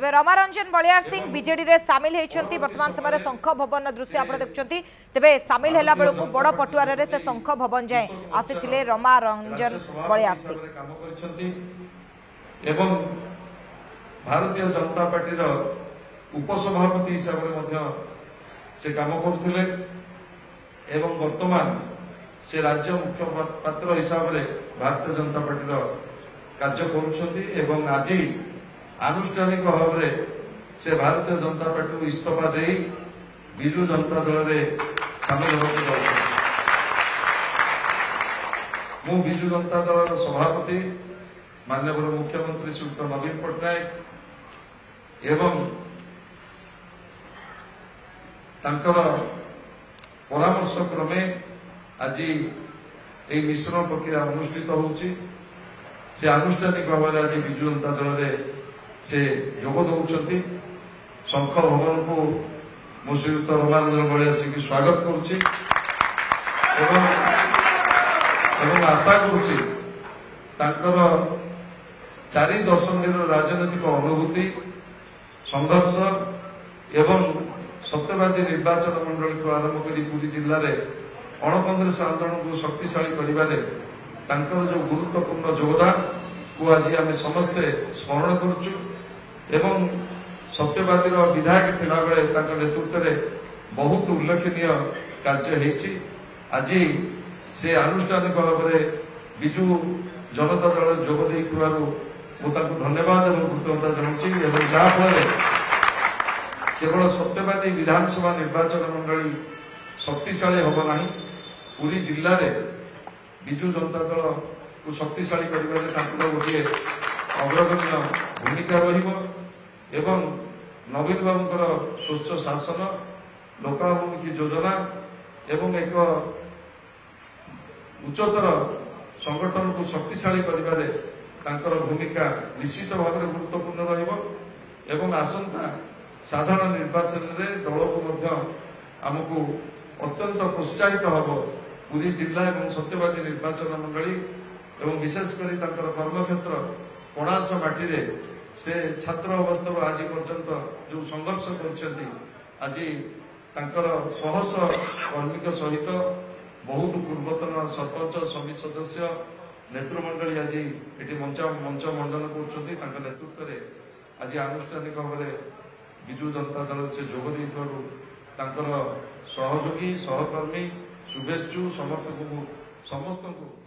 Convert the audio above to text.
तेज रमारंजन Baliyar Singh BJD रे सामिल होती वर्तमान समय शंख भवन दृश्य आप देखुं तेज सामिल है बेलू बड़ पटुआर से शंख भवन जाए आसी रमारंजन बलियार सिंह भारतीय जनता पार्टी उपसभापति हिसाब से काम करुले एवं वर्तमान से राज्य मुखपात्र हिसाब से भारतीय जनता पार्टी कार्य करुँच आज आनुष्ठानिक भाव में से भारतीय जनता पार्टी को इस्तीफा दे विजु जनता दल में सामिल होगा। मु विजु जनता दल सभापति माननीय मुख्यमंत्री श्रीयुक्त नवीन पट्टनायक एवं तांकर परामर्श क्रमे आज ये मिश्रण प्रक्रिया अनुष्ठित होउची से आनुष्ठानिक भाव में आज विजु जनता दल में से जोग दौरान शंख भवन को मु श्रीयुक्त रमारंजन बलियार सिंह की स्वागत करुच्ची आशा करुच्ची तांकर 4 दशंधि राजनैतिक अनुभूति संघर्ष एवं सत्यवादी निर्वाचन मंडल को आरंभ कर पुरी जिले में अणकांग्रेस आंदोलन को शक्तिशाली कर जो गुरुत्वपूर्ण योगदान को आज आम समस्ते स्मरण करुचु एवं सत्यवादी विधायक थिला बेले नेतृत्व में बहुत उल्लेखनीय कार्य होती आज से आनुष्ठानिक भाव में विजु जनता दल जोग मुझे धन्यवाद और कृतज्ञता जनाऊँ जहाँफल केवल सत्यवादी विधानसभा निर्वाचन मंडली शक्तिशाली हम ना पूरी जिले में विजु जनता दल को शक्तिशाली कर गोटे अग्रगण्य भूमिका एवं नवीन बाबूर स्वच्छ शासन लोकाभिमुखी योजना एवं एक उच्चतर संगठन को शक्तिशाली कर भूमिका निश्चित भाव में गुरुत्वपूर्ण एवं आसंता साधारण निर्वाचन में दल को आमको अत्यंत प्रोत्साहित हम पूरी जिला एवं सत्यवादी निर्वाचन मंडली एवं विशेषकर कर्मक्षेत्र कणास माटी से छात्र अवस्था आज पर्यंत जो संघर्ष कर आज शह शह कर्मी सहित बहुत पूर्वतन सरपंच समिति सदस्य नेतृमंडली आज ये मंच मंडन कर नेतृत्व में आज आनुष्ठानिक भाव में विजु जनता दल से जोग सहयोगी सहकर्मी शुभेच्छु समर्थक समस्त को